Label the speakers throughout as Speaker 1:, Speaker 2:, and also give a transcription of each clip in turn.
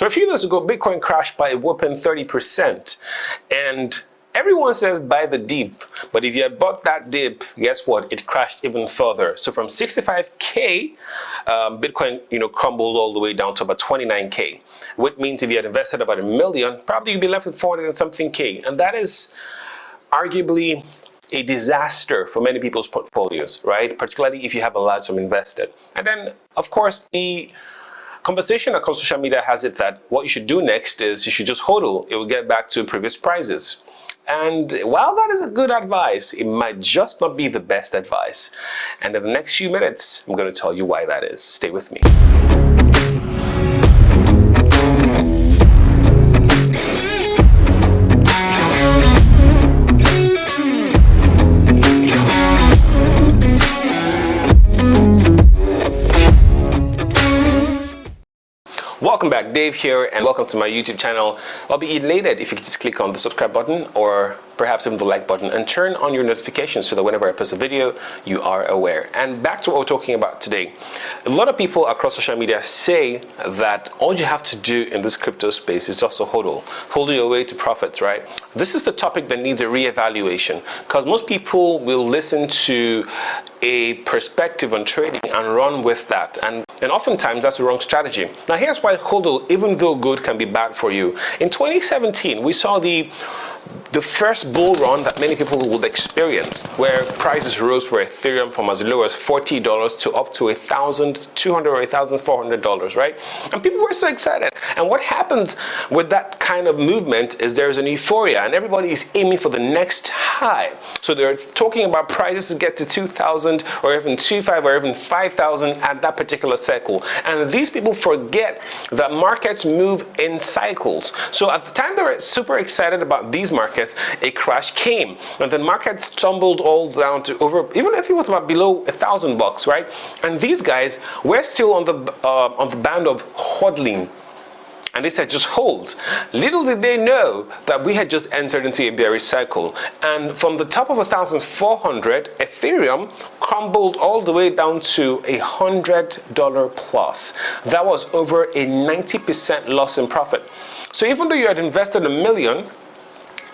Speaker 1: So a few days ago, Bitcoin crashed by a whopping 30%. And everyone says buy the dip, but if you had bought that dip, guess what? It crashed even further. So from 65K, Bitcoin, crumbled all the way down to about 29K, which means if you had invested about $1 million, probably you'd be left with 400 and something K. And that is arguably a disaster for many people's portfolios, right? Particularly if you have a large sum invested. And then, of course, the conversation across social media has it that what you should do next is you should just hodl. It will get back to previous prices. And while that is a good advice, it might just not be the best advice. And in the next few minutes, I'm going to tell you why that is. Stay with me. Welcome back, Dave here, and welcome to my YouTube channel. I'll be elated if you could just click on the subscribe button or perhaps even the like button and turn on your notifications so that whenever I post a video, you are aware. And back to what we're talking about today. A lot of people across social media say that all you have to do in this crypto space is just to hodl your way to profits, right? This is the topic that needs a reevaluation because most people will listen to a perspective on trading and run with that. And oftentimes that's the wrong strategy. Now here's why hodl, even though good, can be bad for you. In 2017, we saw the first bull run that many people would experience, where prices rose for Ethereum from as low as $40 to up to $1,200 or $1,400, right? And people were so excited. And what happens with that kind of movement is there's an euphoria and everybody is aiming for the next high. So they're talking about prices to get to 2,000 or even 2,500 or even 5,000 at that particular cycle. And these people forget that markets move in cycles. So at the time they were super excited about these markets, a crash came, and then markets tumbled all down to over, even if it was about below $1,000, right? And these guys were still on the band of hodling. And they said, just hold. Little did they know that we had just entered into a bearish cycle. And from the top of 1,400, Ethereum crumbled all the way down to $100 plus. That was over a 90% loss in profit. So even though you had invested $1 million,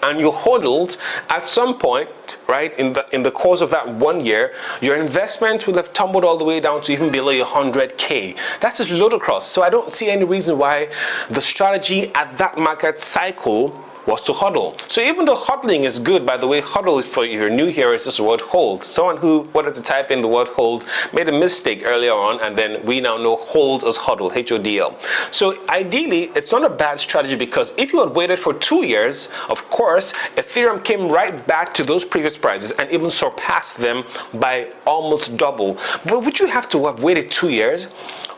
Speaker 1: and you hodled at some point, right, in the course of that 1 year, your investment will have tumbled all the way down to even below 100K. That's just ludicrous. So I don't see any reason why the strategy at that market cycle was to hodl. So even though hodling is good, by the way, hodl, for if you're new here, is just the word hold. Someone who wanted to type in the word hold made a mistake earlier on, and then we now know hold as hodl, H-O-D-L. So ideally, it's not a bad strategy because if you had waited for 2 years, of course, Ethereum came right back to those previous prices and even surpassed them by almost double. But would you have to have waited 2 years?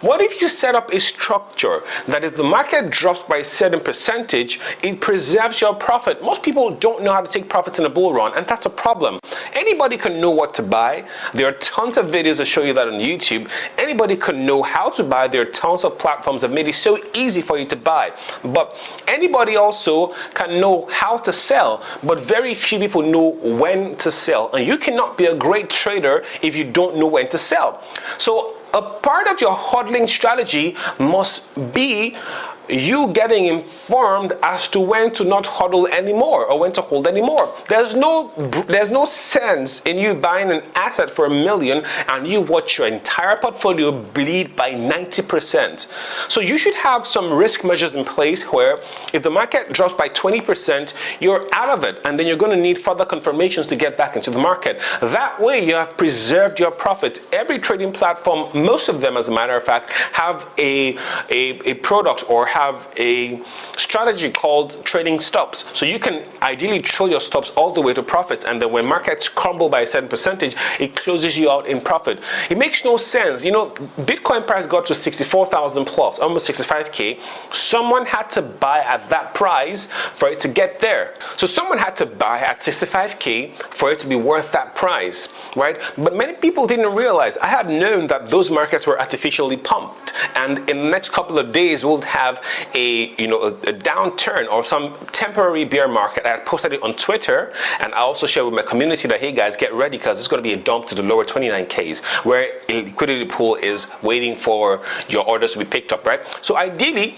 Speaker 1: What if you set up a structure that if the market drops by a certain percentage, it preserves your profit? Most people don't know how to take profits in a bull run, and that's a problem. Anybody can know what to buy. There are tons of videos that show you that on YouTube. Anybody can know how to buy. There are tons of platforms that made it so easy for you to buy. But anybody also can know how to sell, but very few people know when to sell. And you cannot be a great trader if you don't know when to sell. So a part of your hodling strategy must be you getting informed as to when to not hodl anymore or when to hold anymore. There's no sense in you buying an asset for $1 million and you watch your entire portfolio bleed by 90%. So you should have some risk measures in place where if the market drops by 20%, you're out of it, and then you're going to need further confirmations to get back into the market. That way you have preserved your profits. Every trading platform, most of them as a matter of fact, have a product or have a strategy called trading stops. So you can ideally throw your stops all the way to profits, and then when markets crumble by a certain percentage, it closes you out in profit. It makes no sense. Bitcoin price got to 64,000 plus, almost 65K. Someone had to buy at that price for it to get there. So someone had to buy at 65K for it to be worth that price, right? But many people didn't realize. I had known that those markets were artificially pumped, and in the next couple of days we'll have a downturn or some temporary bear market. I had posted it on Twitter, and I also shared with my community that, hey guys, get ready because it's going to be a dump to the lower 29Ks where a liquidity pool is waiting for your orders to be picked up, right? So ideally,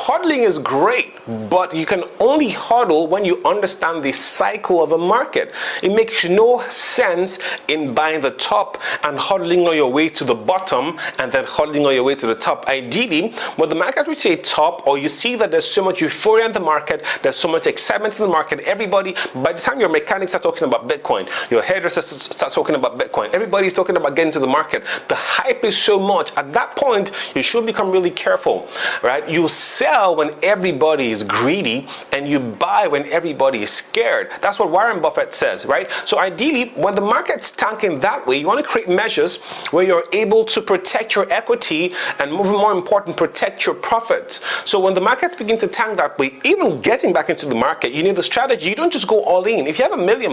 Speaker 1: hodling is great, but you can only hodl when you understand the cycle of a market. It makes no sense in buying the top and hodling on your way to the bottom and then hodling on your way to the top. Ideally, when the market reaches a top, or you see that there's so much euphoria in the market, there's so much excitement in the market, everybody, by the time your mechanics are talking about Bitcoin, your hairdresser starts talking about Bitcoin, everybody's talking about getting to the market, the hype is so much. At that point, you should become really careful, right? You sell when everybody is greedy and you buy when everybody is scared. That's what Warren Buffett says, right? So ideally, when the market's tanking that way, you want to create measures where you're able to protect your equity and, more important, protect your profits. So when the markets begin to tank that way, even getting back into the market, you need a strategy. You don't just go all in. If you have $1 million,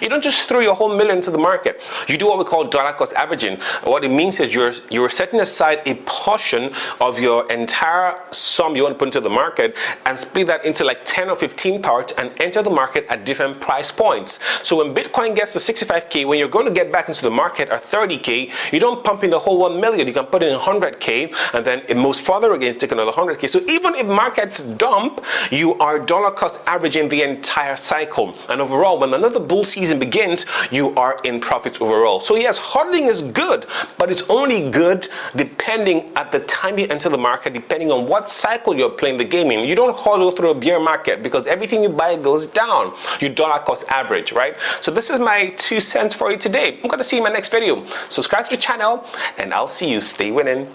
Speaker 1: you don't just throw your whole million into the market. You do what we call dollar cost averaging. What it means is you're setting aside a portion of your entire sum you want to put into the market and split that into like 10 or 15 parts and enter the market at different price points. So when Bitcoin gets to 65K, when you're going to get back into the market at 30K, you don't pump in the whole 1 million. You can put in 100K and then it moves further again, take another 100K. So even if markets dump, you are dollar cost averaging the entire cycle. And overall, when another bull season begins, you are in profit overall. So yes, hodling is good, but it's only good depending at the time you enter the market, depending on what cycle you're playing the game in. You don't hodl through a bear market because everything you buy goes down. You dollar cost average, right? So this is my 2 cents for you today. I'm going to see you in my next video. Subscribe to the channel and I'll see you. Stay winning.